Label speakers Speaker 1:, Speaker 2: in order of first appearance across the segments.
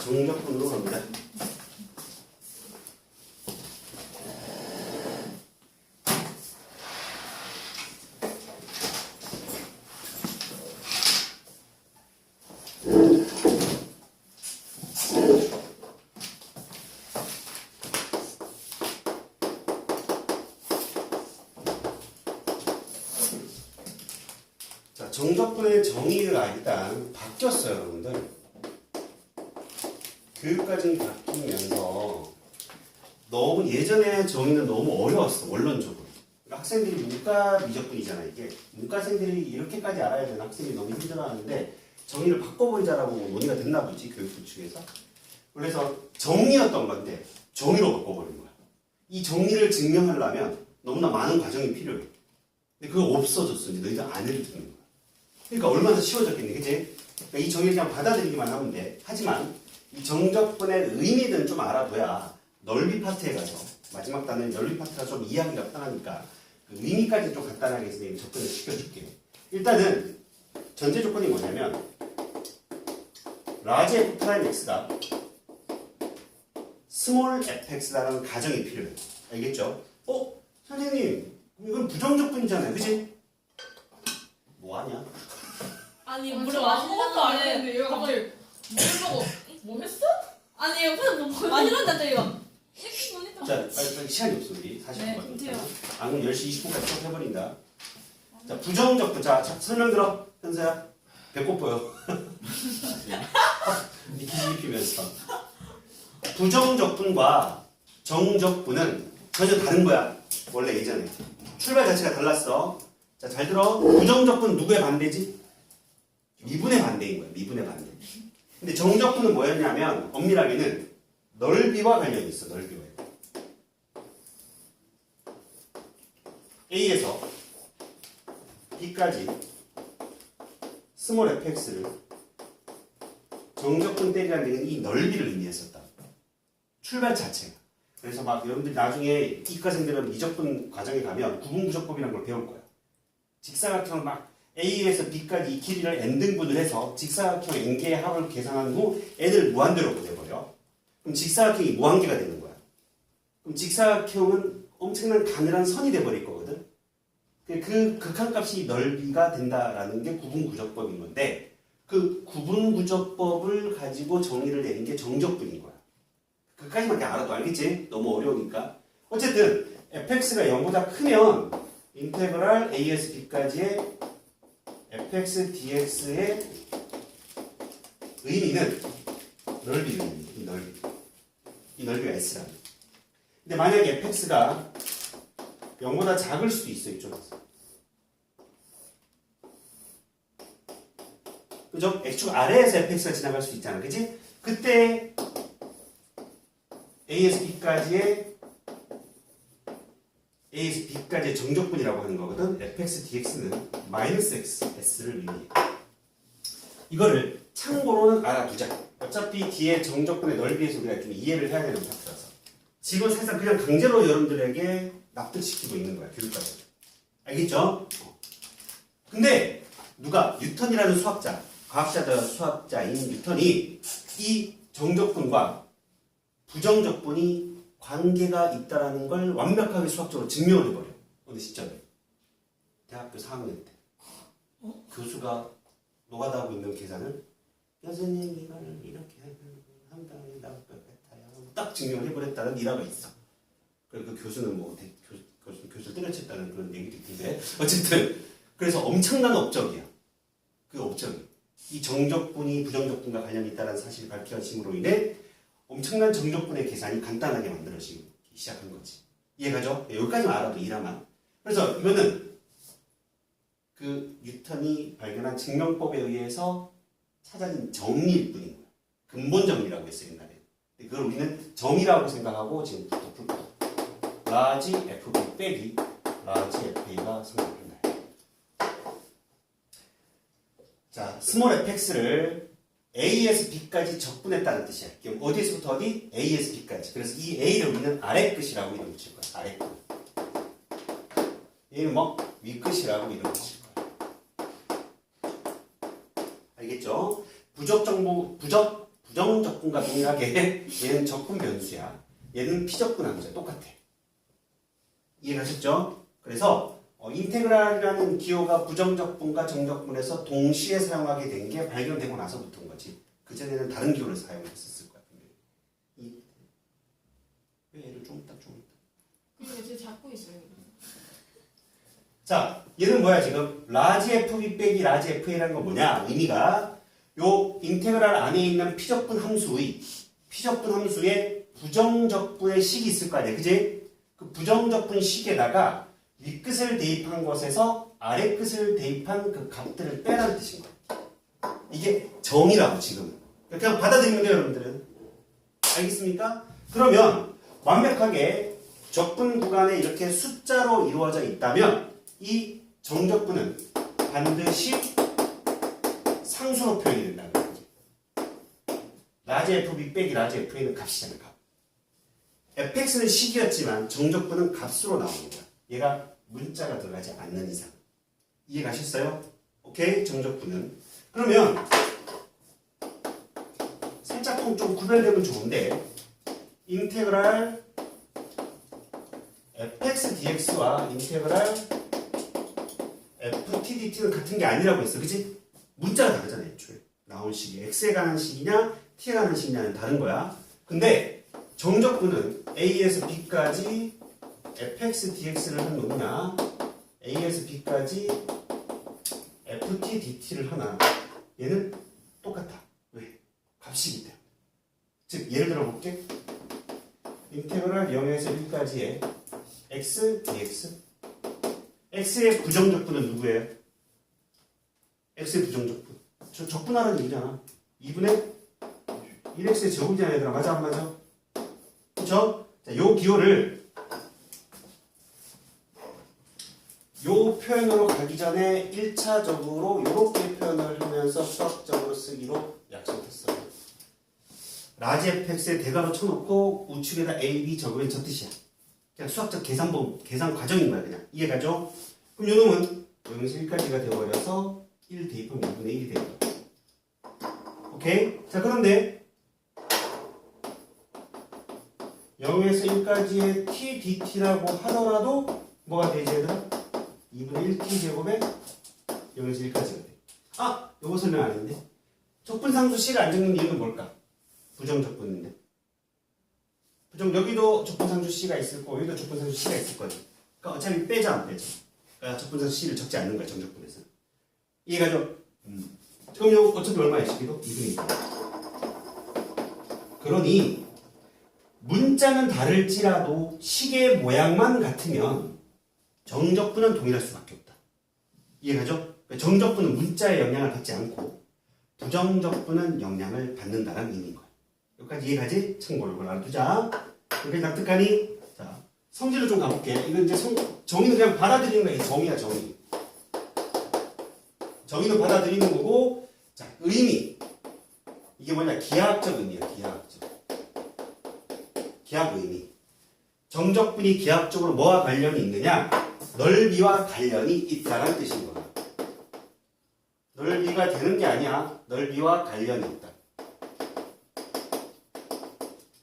Speaker 1: 정적분으로 갑니다. 자, 정적분의 정의가 일단 바뀌었어요, 여러분들. 교육과정이 바뀌면서 너무 예전에 정의는 너무 어려웠어, 원론적으로. 학생들이 문과 미적분이잖아, 이게. 문과생들이 이렇게까지 알아야 되는 학생이 너무 힘들어하는데 정의를 바꿔버리자라고 논의가 됐나 보지, 교육부 측에서. 그래서 정의였던 건데 정의로 바꿔버린 거야. 이 정의를 증명하려면 너무나 많은 과정이 필요해. 근데 그거 없어졌어. 이제 너희들 안 해도 되는 거야. 그러니까 얼마나 쉬워졌겠니, 그치? 그러니까 이 정의를 그냥 받아들이기만 하면 돼. 하지만 이 정적분의 의미는 좀 알아둬야 넓이 파트에 가서 마지막 단어는 넓이 파트가 좀 이해하기가 편하니까 그 의미까지 좀 간단하게 선생님이 접근을 시켜줄게요. 일단은 전제 조건이 뭐냐면 라지 f 프라임 x가 스몰 fx라는 가정이 필요해요. 알겠죠? 선생님 이건 부정적분이잖아요, 그치? 뭐하냐?
Speaker 2: 아니 물을 아무것도 안 했는데 얘가 갑자기 물 먹어. 뭐 했어? 아니 그냥 뭐 많이 한다 얘가.
Speaker 1: 자, 빨리 시간이 없어 우리 40분.
Speaker 2: 네, 김태형.
Speaker 1: 안 10시 20분까지 수업 해버린다. 자, 부정적분. 자, 설명 들어. 현서야. 배꼽 보여. 뒤집히면서. 부정적분과 정적분은 전혀 다른 거야. 원래 예전에. 출발 자체가 달랐어. 자, 잘 들어. 부정적분 누구의 반대지? 미분의 반대인 거야. 미분의 반대. 근데 정적분은 뭐였냐면 엄밀하게는 넓이와 관련이 있어. 넓이와. A에서 B까지 스몰 fx를 정적분 때리라는 얘기는 이 넓이를 의미했었다. 출발 자체가. 그래서 막 여러분들 나중에 이과생들은 미적분 과정에 가면 구분구조법이라는 걸 배울 거야. 직사각형 막 A에서 B까지 이 길이를 n등분을 해서 직사각형 n개의 합을 계산한 후 n을 무한대로 보내버려. 그럼 직사각형이 무한개가 되는 거야. 그럼 직사각형은 엄청난 가늘한 선이 돼버릴 거거든. 그 극한값이 넓이가 된다라는 게 구분구조법인 건데 그 구분구조법을 가지고 정의를 내린 게 정적분인 거야. 그까지만 그냥 알아도 알겠지? 너무 어려우니까. 어쨌든 fx가 0보다 크면 인테그랄 a에서 b까지의 fx dx의 의미는 넓이입니다. 이 넓이. 이 넓이가 s라는. 근데 만약에 fx가 0보다 작을 수도 있어, 이쪽에서. 그죠? x축 아래에서 fx가 지나갈 수 있잖아, 그치? 그때 a에서 b까지의 정적분이라고 하는 거거든. fx dx는 마이너스 x, s를 의미해. 이거를 참고로는 알아두자. 어차피 뒤에 정적분의 넓이에서 우리가 좀 이해를 해야 되는 파트라서. 지금 사실상 그냥 강제로 여러분들에게 납득시키고 있는 거야, 교육과정. 알겠죠? 근데 누가 뉴턴이라는 수학자, 수학자인 뉴턴이 이 정적분과 부정적분이 관계가 있다는 걸 완벽하게 수학적으로 증명을 해버려. 어느 시점에? 대학교 4학년 때. 교수가 노가다하고 있는 계산을 선생님 이거를 이렇게 한다면 나올 것 같아요. 딱 증명을 해버렸다는 일화가 있어. 그리고 그 교수는 뭐 교수를 때려쳤다는 그런 얘기도 있던데 어쨌든 그래서 엄청난 업적이야. 그 업적이 이 정적분이 부정적분과 관련이 있다는 사실이 밝혀짐으로 인해 엄청난 정적분의 계산이 간단하게 만들어지기 시작한 거지. 이해가죠? 여기까지만 알아도 이라만. 그래서 이거는 그 뉴턴이 발견한 증명법에 의해서 찾아진 정리일 뿐인 거야. 근본 정리라고 했어요, 옛날에. 그걸 우리는 정의라고 생각하고 지금부터 풀 거야. 라지 FB 빼기 라지 FA가 성립된다. 자, 스몰 fx를 a에서 b까지 적분했다는 뜻이야. 그럼 어디에서부터 어디? a에서 b까지. 그래서 이 a를 우리는 아래 끝이라고 이름 붙일 거야. 아래 끝. 얘는 뭐? 위 끝이라고 이름 붙일 거야. 알겠죠? 부정적분과 동일하게 얘는 적분 변수야. 얘는 피적분한 거죠. 똑같아. 이해가셨죠? 그래서 인테그랄이라는 기호가 부정적분과 정적분에서 동시에 사용하게 된 게 발견되고 나서부터인 거지. 그전에는 다른 기호를 사용했었을 것 같은데. 왜 얘를 좀 있다.
Speaker 2: 그러니까 제가 잡고 있어요.
Speaker 1: 자, 얘는 뭐야 지금? 라지 FB 빼기 라지 FA라는 건 뭐냐? 의미가 요 인테그랄 안에 있는 피적분 함수의 부정적분의 식이 있을 거 아니야, 그지? 그 부정적분 식에다가 윗끝을 대입한 것에서 아래끝을 대입한 그 값들을 빼라는 뜻인 거야. 이게 정이라고 지금. 그냥 받아들이면 돼요, 여러분들은. 알겠습니까? 그러면 완벽하게 적분 구간에 이렇게 숫자로 이루어져 있다면 이 정적분은 반드시 상수로 표현이 된다는 거지. 라지 FB 빼기 라지 FA는 값이잖아, 값. fx는 식이었지만 정적분은 값으로 나오는 거야. 얘가 문자가 들어가지 않는 이상. 이해가셨어요? 오케이? 정적분은. 그러면 살짝 좀 구별되면 좋은데 인테그랄 fx dx와 인테그랄 ft dt는 같은 게 아니라고 했어. 그치? 문자가 다르잖아, 애초에. 나온 식이. x에 관한 식이냐 t에 관한 식이냐는 다른 거야. 근데 정적분은 a에서 b까지 fx dx를 한 놈이냐 a에서 b까지 ft dt를 하나. 얘는 똑같아. 왜? 값이기 때문에. 즉 예를 들어 볼게. 인테그랄 0에서 1까지의 x dx. x의 부정적분은 누구예요? x의 부정적분. 저 적분하라는 얘기잖아. 2분의 1x의 제곱이잖아, 얘들아. 맞아 안 맞아? 그쵸? 자, 요 기호를 요 표현으로 가기 전에 1차적으로 요렇게 표현을 하면서 수학적으로 쓰기로 약속했어요. 라지 fx에 대괄호 쳐놓고 우측에다 a, b 적으면 저 뜻이야. 그냥 수학적 계산 과정인 거야, 그냥. 이해가죠? 그럼 요 놈은 0에서 1까지가 되어버려서 1 대입하면 2분의 1이 되는 거야. 오케이? 자, 그런데 0에서 1까지의 t dt라고 하더라도 뭐가 되지, 얘들아? 2분의 1t 제곱에 0에서 1까지가 돼. 아! 요거 설명 안 했는데. 적분상수 C를 안 적는 이유는 뭘까? 부정적분인데. 여기도 적분상수 C가 있을 거고, 여기도 적분상수 C가 있을 거지. 그러니까 어차피 빼자, 안 빼자. 그러니까 적분상수 C를 적지 않는 거야, 정적분에서. 이해가죠? 그럼 요 어차피 얼마야, 식기도? 2분의 2. 그러니, 문자는 다를지라도 식의 모양만 같으면 정적분은 동일할 수밖에 없다. 이해가죠? 정적분은 문자의 영향을 받지 않고 부정적분은 영향을 받는다는 의미인 거야. 여기까지 이해가지? 참고로 이걸 알아두자. 여기까지 납득하니? 자, 성질로 좀 가볼게. 이건 이제 정의는 그냥 받아들이는 거야. 정의야, 정의. 정의는 받아들이는 거고, 자, 의미. 이게 뭐냐? 기하학적 의미야, 기하학적. 기하학 의미. 정적분이 기하학적으로 뭐와 관련이 있느냐? 넓이와 관련이 있다는 뜻인 거야. 넓이가 되는 게 아니야. 넓이와 관련이 있다.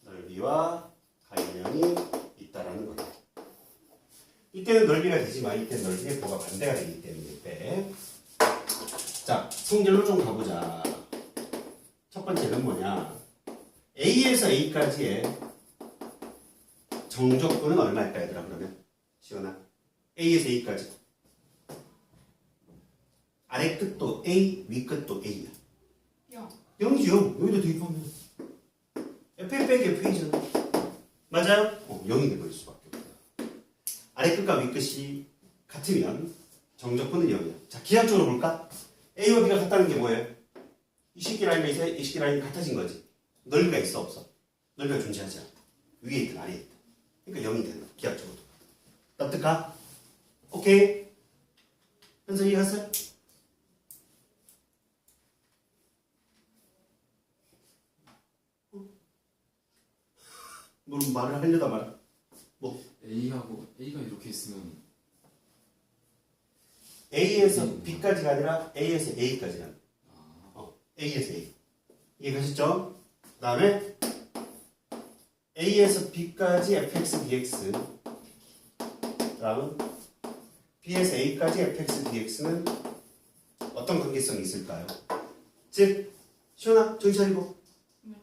Speaker 1: 넓이와 관련이 있다라는 거야. 이때는 넓이가 되지만 이때는 넓이의 보가 반대가 되기 때문에 이때. 자, 성질로 좀 가보자. 첫 번째는 뭐냐? A에서 A까지의 정적분은 얼마일까, 얘들아, 그러면? 시원아. A에서 A까지. 아래 끝도 A, 위 끝도 A야. 0이지, 0. 여기도 대입하면. FA 빼기 FA잖아. 맞아요? 0이 돼버릴 수밖에 없다. 아래 끝과 위 끝이 같으면 정적분은 0이야. 자, 기하학적으로 볼까? A와 B가 같다는 게 뭐예요? 이 식기 라인과 이 식기 라인이 같아진 거지. 넓이가 있어, 없어? 넓이가 존재하지 않아. 위에 있든 아래에 있든. 그러니까 0이 되는 거야, 기하학적으로. 납득가? 오케이? 현서 이해갔어요? 뭘 말을 하려다 말아. 뭐?
Speaker 3: A하고 A가 이렇게 있으면
Speaker 1: A에서 B까지가 아니라 A에서 A까지야. A에서 A. 이해가셨죠? 그 다음에 A에서 B까지 fx dx 다음 B에서 A까지 fx dx는 어떤 관계성이 있을까요? 즉 시원아 정신 차리고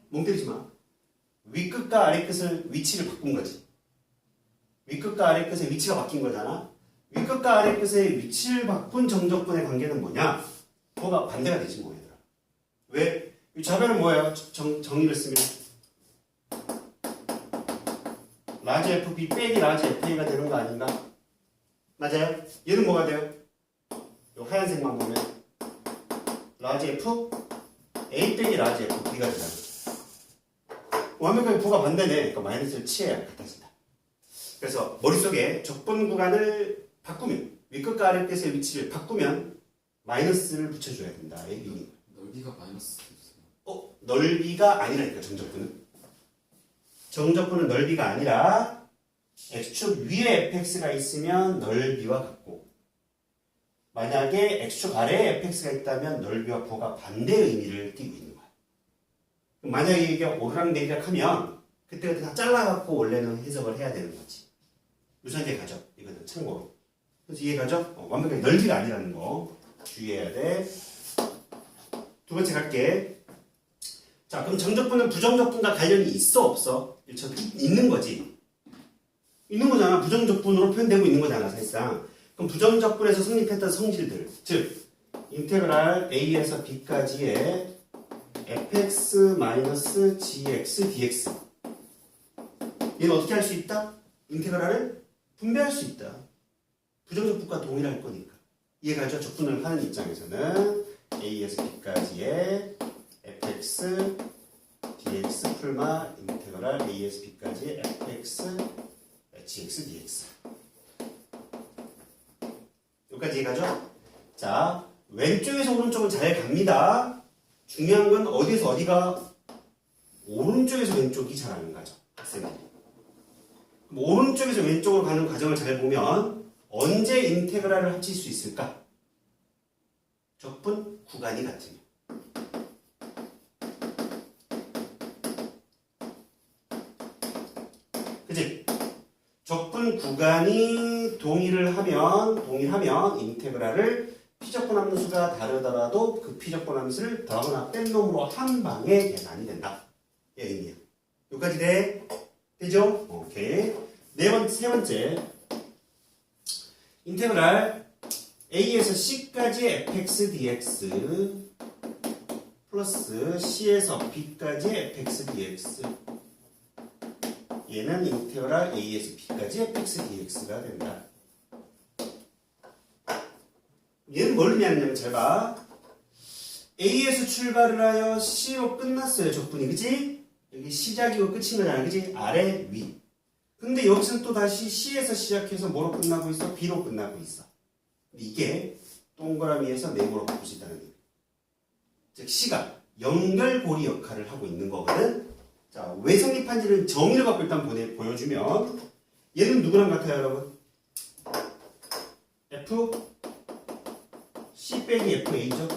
Speaker 1: 멍 때리지 마. 윗끝과 아래끝을 위치를 바꾼 거지. 윗끝과 아래끝의 위치가 바뀐 거잖아. 윗끝과 아래끝의 위치를 바꾼 정적분의 관계는 뭐냐? 뭐가 반대가 되지 뭐 얘들아. 왜? 이 좌변은 뭐예요? 정의를 쓰면 라지 FB 빼기 라지 FA가 되는 거 아닌가? 맞아요? 얘는 뭐가 돼요? 이 하얀색만 보면 라지 F A 빼기 라지 FB가 되잖아. 완벽하게 부가 반대네. 그러니까 마이너스를 취해야 같아진다. 그래서 머릿속에 적분 구간을 바꾸면 윗끝과 아래끝의 위치를 바꾸면 마이너스를 붙여줘야 된다.
Speaker 3: 넓이가 마이너스 있어요.
Speaker 1: 넓이가 아니라니까 정적분은. 정적분은 넓이가 아니라 x축 위에 fx가 있으면 넓이와 같고 만약에 x축 아래에 fx가 있다면 넓이와 부가 반대의 의미를 띠고 있는 거야. 만약에 이게 오르락내리락 하면 그때 다 잘라갖고 원래는 해석을 해야 되는 거지. 유선제 가죠. 이거는 참고로. 그래서 이해가죠? 완벽하게 넓이가 아니라는 거 주의해야 돼. 두 번째 갈게. 자, 그럼 정적분은 부정적분과 관련이 있어 없어? 있는 거지. 있는 거잖아. 부정적분으로 표현되고 있는 거잖아 사실상. 그럼 부정적분에서 성립했던 성질들 즉 인테그랄 a에서 b까지의 fx-gx dx 얘는 어떻게 할 수 있다? 인테그랄을 분배할 수 있다. 부정적분과 동일할 거니까. 이해가죠? 적분을 하는 입장에서는 a에서 b까지의 fx dx 풀마 인테그랄 a에서 b까지의 fx gx dx 여기까지 이해가죠? 자, 왼쪽에서 오른쪽은 잘 갑니다. 중요한 건 어디에서 어디가 오른쪽에서 왼쪽이 잘 안 가죠. 학생들이. 오른쪽에서 왼쪽으로 가는 과정을 잘 보면 언제 인테그랄을 합칠 수 있을까? 적분 구간이 같으면. 그치? 적분 구간이 동일하면 인테그랄을 피적분 함수가 다르더라도 그 피적분 함수를 더하거나 뺀 놈으로 한 방에 계산이 된다. 이 의미야. 여기까지 돼? 되죠? 오케이. 세 번째. 인테그랄 A에서 C까지 fx dx 플러스 C에서 B까지 fx dx 얘는 인테그랄 A에서 B까지 fx dx가 된다. 얘는 뭘 의미하냐면 잘 봐. A에서 출발을 하여 C로 끝났어요. 적분이. 그치? 여기 시작이고 끝인 거잖아. 그치? 아래, 위. 근데 여기서는 또 다시 C에서 시작해서 뭐로 끝나고 있어? B로 끝나고 있어. 근데 이게 동그라미에서 네모로 바꿀 수 있다는 얘기. 즉 C가 연결고리 역할을 하고 있는 거거든. 자, 왜 성립한지는 정의를 갖고 일단 보여주면 얘는 누구랑 같아요, 여러분? F C 빼기 FA죠?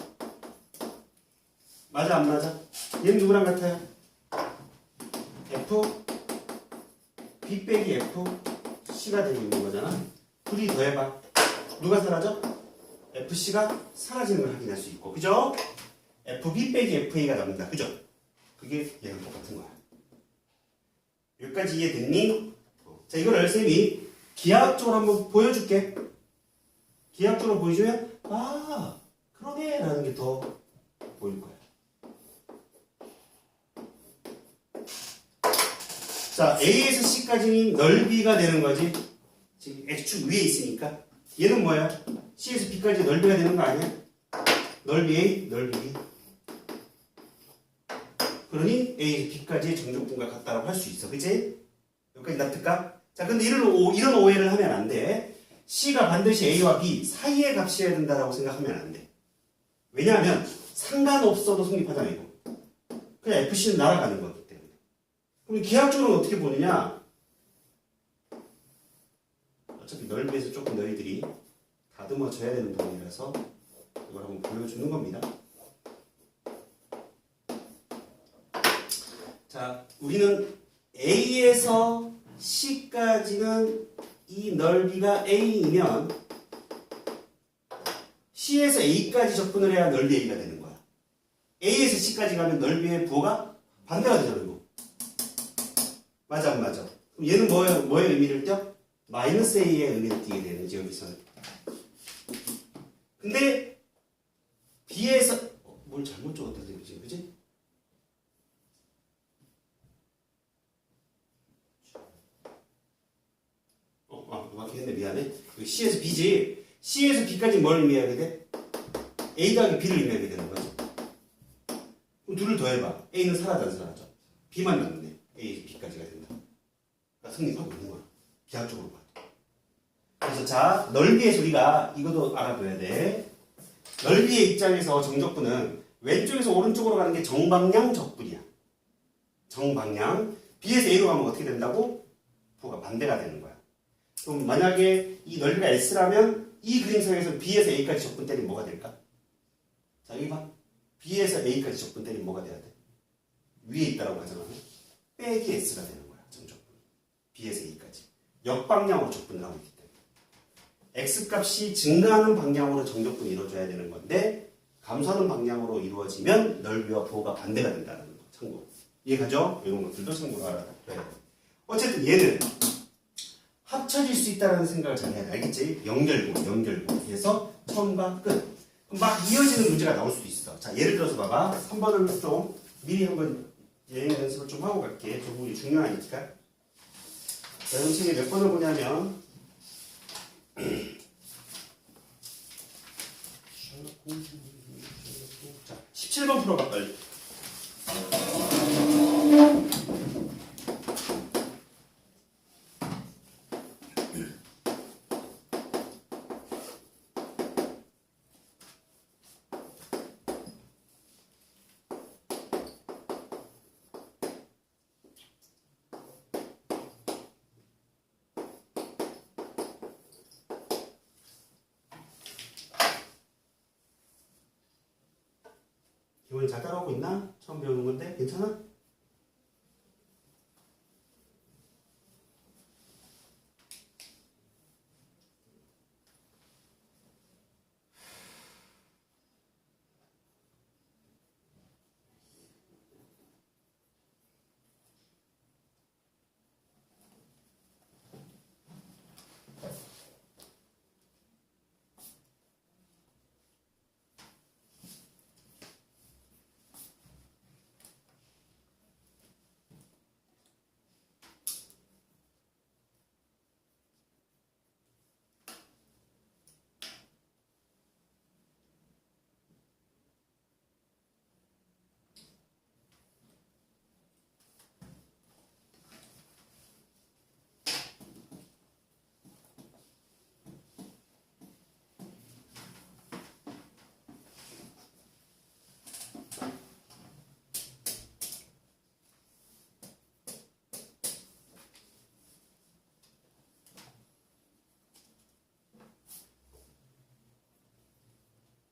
Speaker 1: 맞아 안 맞아? 얘는 누구랑 같아요? F B 빼기 F C가 되고 있는 거잖아. 둘이 더해봐. 누가 사라져? FC가 사라지는 걸 확인할 수 있고 그죠? FB 빼기 FA가 남는다. 그죠? 그게 얘랑 똑같은 거야. 여기까지 이해됐니? 자, 이거를 쌤이 기하학적으로 한번 보여줄게. 기하학적으로 보여주면 아 그러네 라는 게 더 보일 거야. 자, A에서 C까지는 넓이가 되는 거지. 지금 X축 위에 있으니까 얘는 뭐야? C에서 B까지 넓이가 되는 거 아니야? 넓이 A, 넓이 B. 그러니 A에서 B까지의 정적분과 같다라고 할 수 있어. 그치? 여기까지 납득가? 자, 근데 이런 오해를 하면 안 돼. C가 반드시 A와 B 사이의 값이어야 된다라고 생각하면 안 돼. 왜냐하면 상관없어도 성립하잖아, 이거. 그냥 FC는 날아가는 거기 때문에. 그럼 기하학적으로는 어떻게 보느냐? 어차피 넓이에서 조금 너희들이 다듬어져야 되는 부분이라서 이걸 한번 보여주는 겁니다. 자, 우리는 A에서 C까지는 이 넓이가 A이면 C에서 A까지 접근을 해야 넓이 A가 되는 거야. A에서 C까지 가면 넓이의 부호가 반대가 되잖아, 이거. 맞아, 안 맞아? 그럼 얘는 뭐의 의미를 띄어? 마이너스 A의 의미를 띄게 되는 거지, 여기서는. 근데 B에서 뭘 잘못 적었다, 그지? 그지? 정확히 했네, 미안해. 여기 C에서 B지. C에서 B까지 뭘 의미하게 돼? A 더하기 B를 의미하게 되는 거지. 그럼 둘을 더해봐. A는 사라져, 안 사라져? B만 남네. A, B까지가 된다. 그러니까 성립하고 있는 거야. 비약적으로 봐. 그래서 자, 넓이의 소리가 이것도 알아둬야 돼. 넓이의 입장에서 정적분은 왼쪽에서 오른쪽으로 가는 게 정방향 적분이야. 정방향. B에서 A로 가면 어떻게 된다고? 부호가 반대가 되는 거야. 그럼 만약에 이 넓이가 S라면 이 그림상에서 B에서 A까지 적분 때리면 뭐가 될까? 자, 여기 봐. B에서 A까지 적분 때리면 뭐가 돼야 돼? 위에 있다라고 가정하면 빼기 S가 되는 거야. 정적분. B에서 A까지. 역방향으로 적분을 하고 있기 때문에. X값이 증가하는 방향으로 정적분이 이루어져야 되는 건데 감소하는 방향으로 이루어지면 넓이와 부호가 반대가 된다는 거. 참고. 이해가죠? 이런 것들도 참고로 알아둬야 돼. 어쨌든 얘는 합쳐질 수 있다는 생각을 잘 해야 돼. 알겠지? 연결고. 그래서 처음과 끝. 막 이어지는 문제가 나올 수도 있어. 자, 예를 들어서 봐봐. 3번을 좀 미리 한번 여행 연습을 좀 하고 갈게. 저 부분이 중요하니까. 자, 선생님이 몇 번을 보냐면 자, 17번 풀어봐 빨리. 기본이 잘 따라오고 있나? 처음 배우는 건데 괜찮아?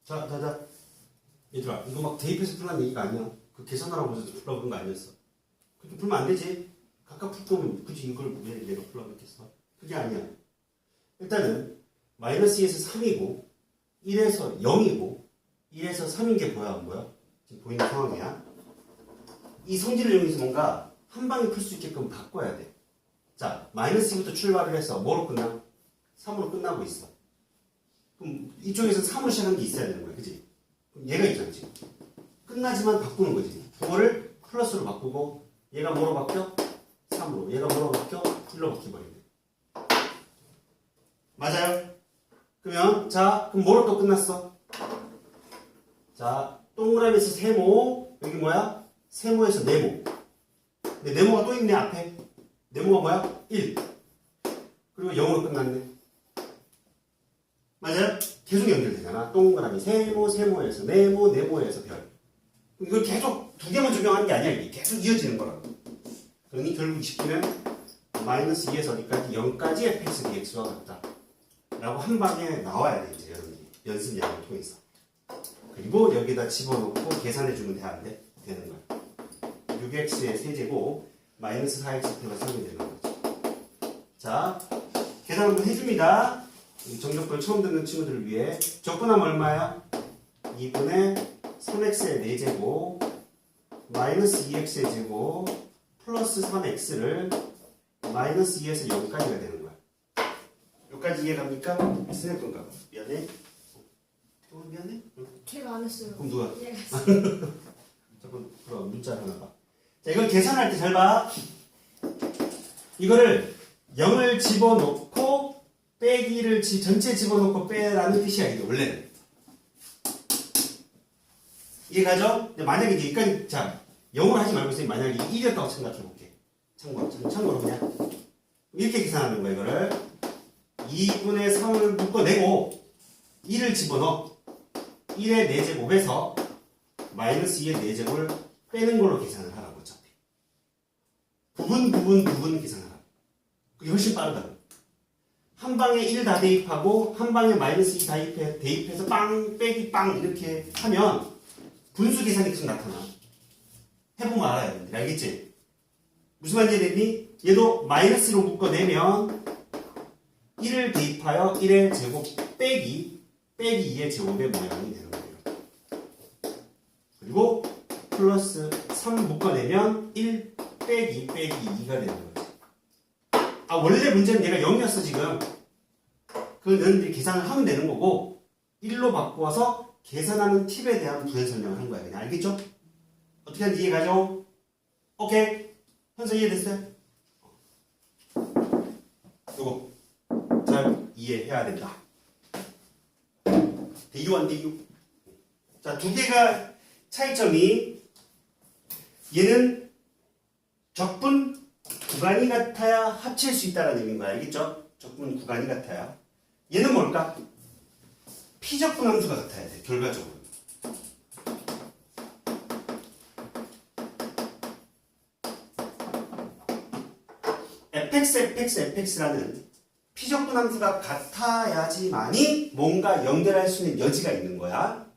Speaker 1: 자. 얘들아, 이거 막 대입해서 풀란 얘기가 아니야. 그 계산하라고 해서 풀라고 그런 거 아니었어. 그렇게 풀면 안 되지. 각각 풀 거면 굳이 이걸 왜 내가 풀라고 했겠어? 그게 아니야. 일단은 마이너스 2에서 3이고 1에서 0이고 1에서 3인 게 뭐야? 지금 보이는 상황이야. 이 성질을 이용해서 뭔가 한 방에 풀 수 있게끔 바꿔야 돼. 자, 마이너스 2부터 출발을 해서 뭐로 끝나? 3으로 끝나고 있어. 그럼 이쪽에서 3으로 시작하는 게 있어야 되는 거야. 그치? 그럼 얘가 있잖아, 지금. 끝나지만 바꾸는 거지. 그거를 플러스로 바꾸고, 얘가 뭐로 바뀌어? 3으로. 얘가 뭐로 바뀌어? 1로 바뀌어버리네. 맞아요? 그러면, 자, 그럼 뭐로 또 끝났어? 자, 동그라미에서 세모, 여기 뭐야? 세모에서 네모. 근데 네모가 또 있네, 앞에. 네모가 뭐야? 1. 그리고 0으로 끝났네. 맞아요? 계속 연결되잖아. 동그라미 세모에서 네모, 네모에서 별. 이걸 계속 두 개만 적용하는 게 아니야. 이게 계속 이어지는 거라고. 그러니 결국 시키면 마이너스 2에서 어디까지 0까지 fx dx와 같다. 라고 한 방에 나와야 돼. 이제 여러분들이 연습량을 통해서. 그리고 여기다 집어넣고 계산해주면 돼. 안 돼? 되는 거야. 6의 6x의 세제곱 마이너스 4x 플러스 3이 되는 거죠. 자, 계산 한번 해줍니다. 정적분 처음 듣는 친구들을 위해 적분하면 얼마야? 2분의 3x의 4제곱 마이너스 2x의 제곱 플러스 3x를 마이너스 2에서 0까지가 되는 거야. 여기까지 이해갑니까? 쓰낼 건가 봐. 미안해. 미안해? 응.
Speaker 2: 제가 안 했어요.
Speaker 1: 그럼 누가?
Speaker 2: 예.
Speaker 1: 자꾸 그럼 문자를 하나 봐. 자, 이걸 계산할 때 잘 봐. 이거를 0을 집어넣고 빼기를 전체 집어넣고 빼라는 뜻이야, 이게 원래는. 이해가죠? 근데 만약에 이제 여기까지, 자, 0으로 하지 말고 선생님 만약에 1이었다고 생각해 볼게. 참고로 그냥. 이렇게 계산하는 거야, 이거를. 2분의 3을 묶어내고 1을 집어넣어. 1의 4제곱에서 마이너스 2의 4제곱을 빼는 걸로 계산을 하라고, 어차피. 부분 계산하라. 그게 훨씬 빠르다. 한 방에 1 다 대입하고 한 방에 마이너스 2 대입해서 빵 빼기 빵 이렇게 하면 분수 계산이 계속 나타나. 해보면 알아야 되는데, 알겠지? 무슨 말인지 알겠니? 얘도 마이너스로 묶어내면 1을 대입하여 1의 제곱 빼기 2의 제곱의 모양이 되는 거예요. 그리고 플러스 3 묶어내면 1 빼기 2가 되는 거지. 아, 원래 문제는 얘가 0이었어 지금. 그걸 너희들이 계산을 하면 되는 거고 1로 바꾸어서 계산하는 팁에 대한 부연 설명을 한 거야. 그냥 알겠죠? 어떻게 하는지 이해가죠? 오케이. 현서 이해됐어요? 요거 잘 이해해야 된다. 대유. 자, 두 개가 차이점이 얘는 적분 구간이 같아야 합칠 수 있다는 의미인 거야. 알겠죠? 적분 구간이 같아야. 얘는 뭘까? 피적분 함수가 같아야 돼. 결과적으로. fx라는 피적분 함수가 같아야지만이 뭔가 연결할 수 있는 여지가 있는 거야.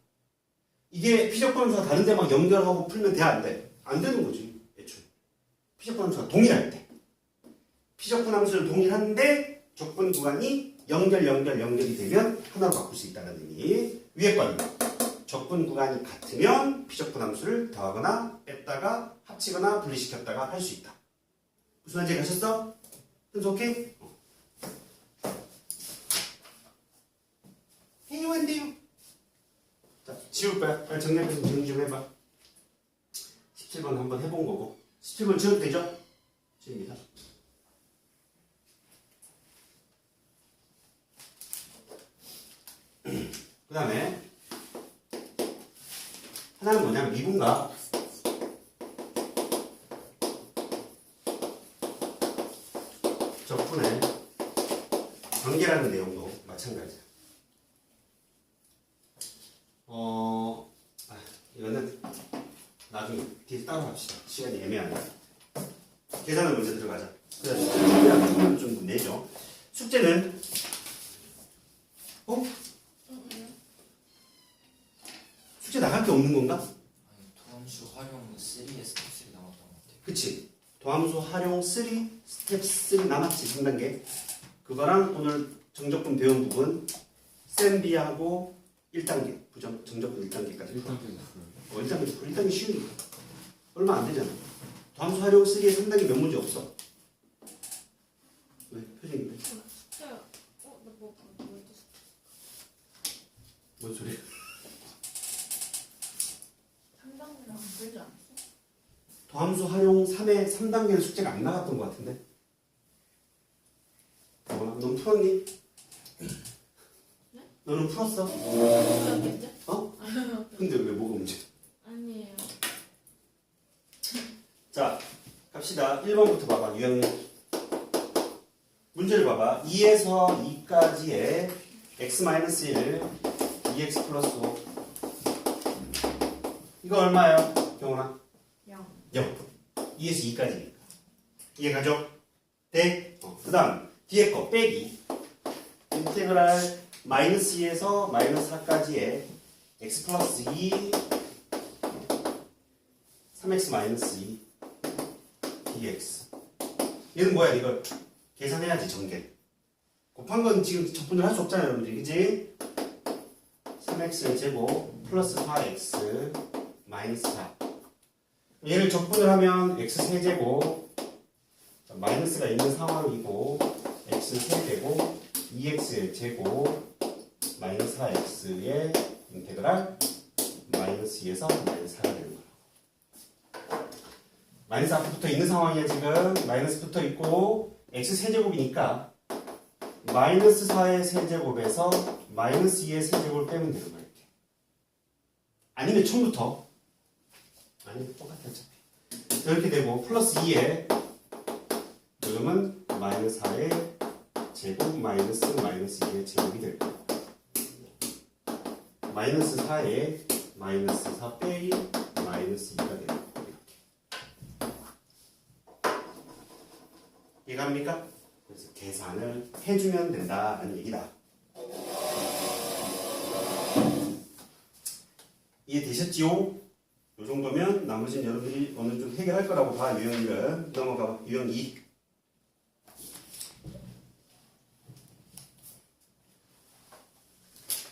Speaker 1: 이게 피적분 함수가 다른데 막 연결하고 풀면 돼, 안 돼? 안 되는 거지, 애초에. 피적분 함수가 동일할 때. 피적분 함수를 동일한데 적분 구간이 연결이 되면 하나로 바꿀 수 있다는 의미. 위에 거는 적분 구간이 같으면 피적분 함수를 더하거나 뺐다가 합치거나 분리시켰다가 할 수 있다. 무슨 말인지 가셨어? 현수 오케이? 해요한데요. 자, 지울 거야. 빨리 정리해서 정리 좀 해봐. 17번 한번 해본 거고. 17번 지워도 되죠? 지웁니다. 그 다음에 하나는 뭐냐면 미분과 적분의 관계라는 내용도 마찬가지야. 이거는 나중에 뒤에 따로 합시다. 시간이 애매하네. 계산을 먼저 들어가자. 그래서 숙제는 좀 내죠. 숙제는 숙제 나갈 게 없는 건가?
Speaker 3: 아니, 도함수 활용 3의 스텝3 남았던 것 같아요.
Speaker 1: 그치? 도함수 활용 3 스텝 3 남았지 3단계. 그거랑 오늘 정적분 배운 부분 쌤비하고 1단계 정적분 1단계까지 1단계 쉬우니까 얼마 안 되잖아. 도함수 활용 3의 3단계 몇 문제 없어. 왜? 표정이 왜? 뭔 소리야?
Speaker 2: 3단계랑 안 되지 않았어?
Speaker 1: 도함수 활용 3의 3단계는 숙제가 안 나갔던 것 같은데? 넌 풀었니?
Speaker 2: 네?
Speaker 1: 너는 풀었어?
Speaker 2: 풀었겠지?
Speaker 1: 어? 근데 왜 뭐가 문제?
Speaker 2: 아니에요.
Speaker 1: 자, 갑시다. 1번부터 봐봐. 유형님. 문제를 봐봐. 2에서 2까지의 x-1, 2x 플러스 5. 이거 얼마예요? 경훈아?
Speaker 2: 0.
Speaker 1: 0. 2에서 2까지니까. 이해가죠? 네? 그 다음 뒤에 거 빼기 인테그랄 마이너스 2에서 마이너스 4까지의 x 플러스 2 3x 마이너스 2 dx. 얘는 뭐야? 이걸 계산해야지 전개. 곱한 건 지금 적분을 할 수 없잖아요, 여러분들. 그지? 3x의 제곱 플러스 4x 마이너스 4. 얘를 적분을 하면 x 세제곱 마이너스가 있는 상황이고 x 세제곱 2x의 제곱 마이너스 4x의 인테그랄 마이너스 2에서 마이너스 4가 되는 거예요. 마이너스 앞에 붙어 있는 상황이야 지금. 마이너스 붙어 있고 x 세제곱이니까 마이너스 4의 세제곱에서 마이너스 2의 세제곱을 빼면 되는 거야 이렇게. 아니면 처음부터 아니 똑같아 어차피 이렇게 되고 플러스 2에 그러면 마이너스 4의 제곱 마이너스 2의 제곱이 될 거야. 마이너스 4에 마이너스 4 빼기 마이너스 2가 되는 거야 이렇게. 이해갑니까? 그래서 계산을 해주면 된다는 얘기다. 이해되셨지요? 요 정도면 나머지는 여러분들이 어느 정도 해결할 거라고 봐. 유형 1은 넘어가 봐. 유형 2.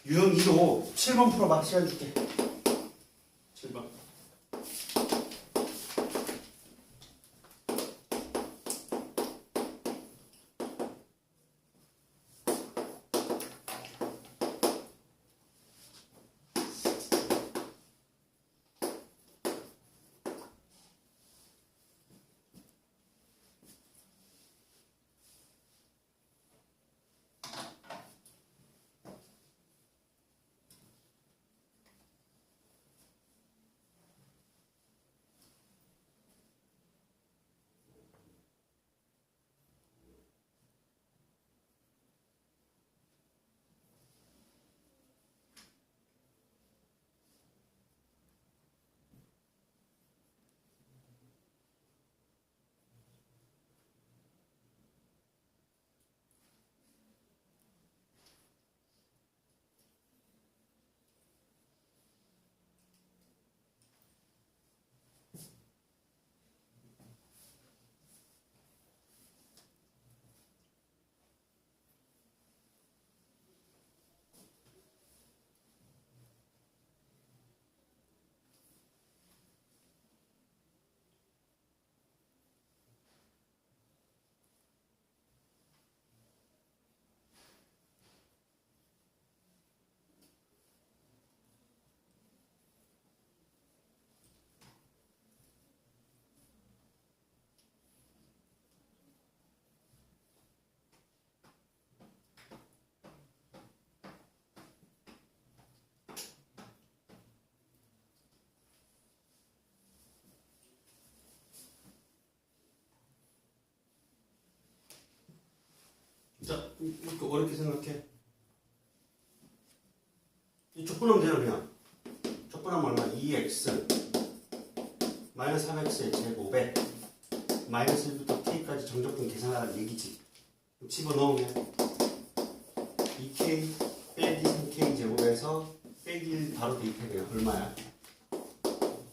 Speaker 1: 유형 2도 7번 풀어봐. 시간 줄게. 7번. 자, 이렇게 어렵게 생각해. 이 족분하면 되나 그냥. 족분하면 얼마? 2x 마이너스 3x의 제곱에 마이너스 1부터 k까지 정적분 계산하라는 얘기지. 집어넣으면 2k 빼기 3k 제곱에서 빼기 1 바로 대입해야 얼마야?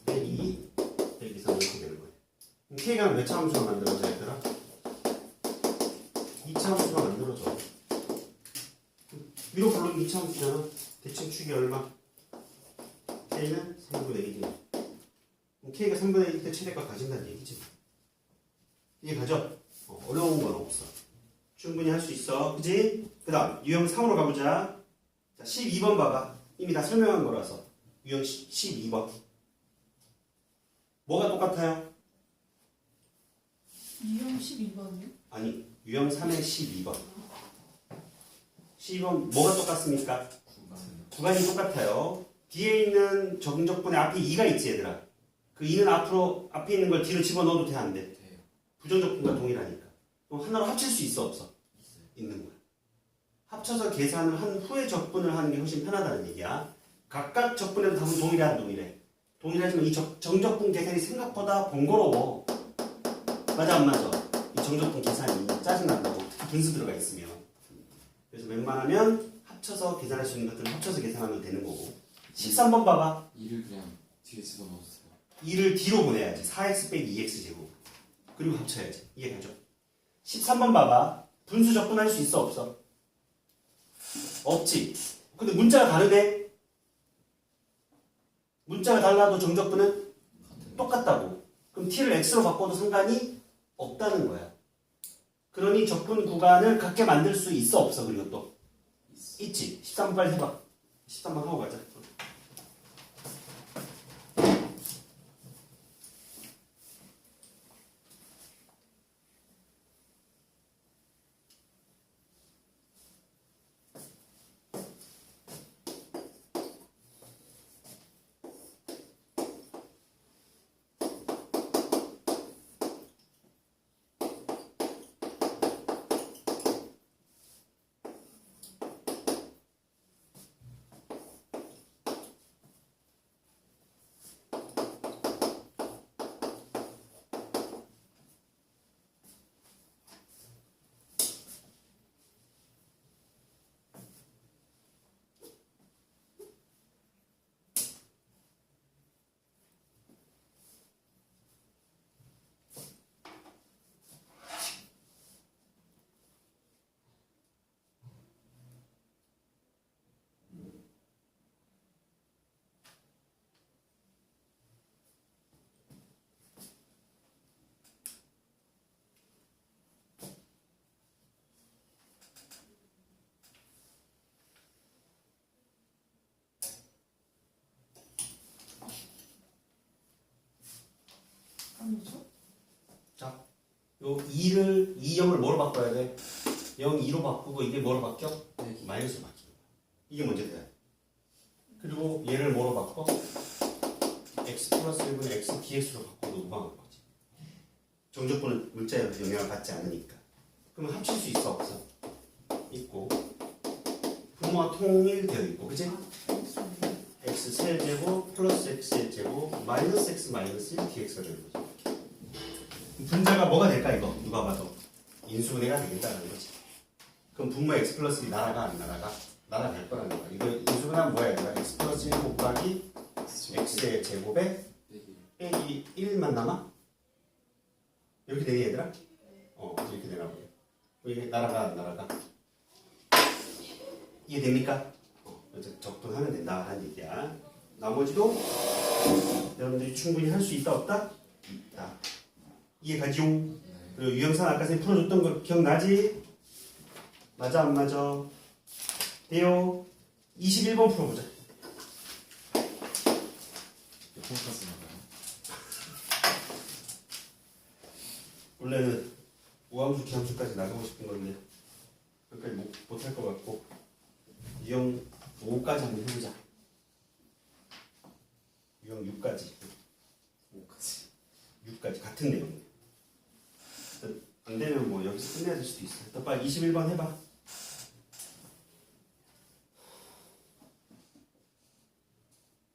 Speaker 1: 빼기 2 빼기 3 이렇게 되는 거야. 그럼 k가 몇 차 함수로 만들어져 얘들아? 2차 함수가 만들어져. 위로 불러면 2차 함수잖아. 대칭 축이 얼마? K는 3분의 1이야. 그럼 K가 3분의 1 때 최대값 가진다는 얘기지. 이해가죠? 어려운 건 없어. 충분히 할 수 있어. 그지? 그 다음 유형 3으로 가보자. 자, 12번 봐봐. 이미 다 설명한 거라서. 유형 12번. 뭐가 똑같아요?
Speaker 2: 유형 12번이요?
Speaker 1: 아니, 유형 3의 12번. 12번 뭐가 똑같습니까? 구간이 똑같아요. 뒤에 있는 정적분의 앞에 2가 있지 얘들아. 그 2는 앞으로 앞에 있는 걸 뒤로 집어넣어도 돼 안 돼?
Speaker 3: 돼요.
Speaker 1: 부정적분과 동일하니까. 그럼 하나로 합칠 수 있어 없어?
Speaker 3: 있어요.
Speaker 1: 있는 거야. 합쳐서 계산을 한 후에 적분을 하는 게 훨씬 편하다는 얘기야. 각각 적분에도 답은 동일해 안 동일해? 동일하지만 이 정적분 계산이 생각보다 번거로워. 맞아 안 맞아? 이 정적분 계산이 짜증난다고. 특히 분수 들어가 있으면. 그래서 웬만하면 합쳐서 계산할 수 있는 것들은 합쳐서 계산하면 되는 거고. 13번 봐봐.
Speaker 3: 2를 그냥 뒤에 집어넣었어요.
Speaker 1: 2를 뒤로 보내야지. 4x 빼기 2x 제곱. 그리고 합쳐야지. 이해가죠? 13번 봐봐. 분수 적분할 수 있어 없어? 없지. 근데 문자가 다르대. 문자가 달라도 정적분은 똑같다고. 그럼 t를 x로 바꿔도 상관이 없다는 거야. 그러니 적분 구간을 같게 만들 수 있어 없어? 그리고 또 있지. 13번 빨리 해봐. 13번 하고 가자. 자, 요 2를 2, 0을 뭐로 바꿔야 돼? 0, 2로 바꾸고 이게 뭐로 바뀌어? 마이너스로 바뀌는 거야. 이게 먼저 돼야 돼. 그리고 얘를 뭐로 바꿔? x 플러스 1분의 x dx로 바꿔도 무방한 거지. 정적분은 문자에 영향을 받지 않으니까. 그러면 합칠 수 있어 없어? 있고 분모가 통일되어 있고, 그치? x 세제곱 플러스 x의 제곱 마이너스 x 마이너스 1 dx가 되는 거지. 분자가 뭐가 될까 이거? 누가 봐도 인수분해가 되겠다는 거지. 그럼 분모 x 플러스 1 날아가 안 날아가? 날아갈 거라는 거야. 이거 인수분해하면 뭐야? 얘들아? x 플러스 1 곱하기 x의 제곱에 빼기 1만 남아? 이렇게 되니 얘들아? 이렇게 되나 보네. 이게 날아가 안 날아가? 이해됩니까? 이제 적분하면 된다라는 얘기야. 나머지도 여러분들이 충분히 할 수 있다 없다? 있다. 이해가죠? 그리고 유형산 아까 전에 풀어줬던 거 기억나지? 맞아 안 맞아? 돼요? 21번 풀어보자.
Speaker 3: 홈카스 나가요?
Speaker 1: 원래는 우함수 기함수까지 나가고 싶은 건데 여기까지 못할 것 같고 유형 5까지 한번 해보자. 유형 6까지 6까지 같은 내용. 안 되면 뭐 여기서 끝내야 될 수도 있어. 또 빨리 21번 해봐.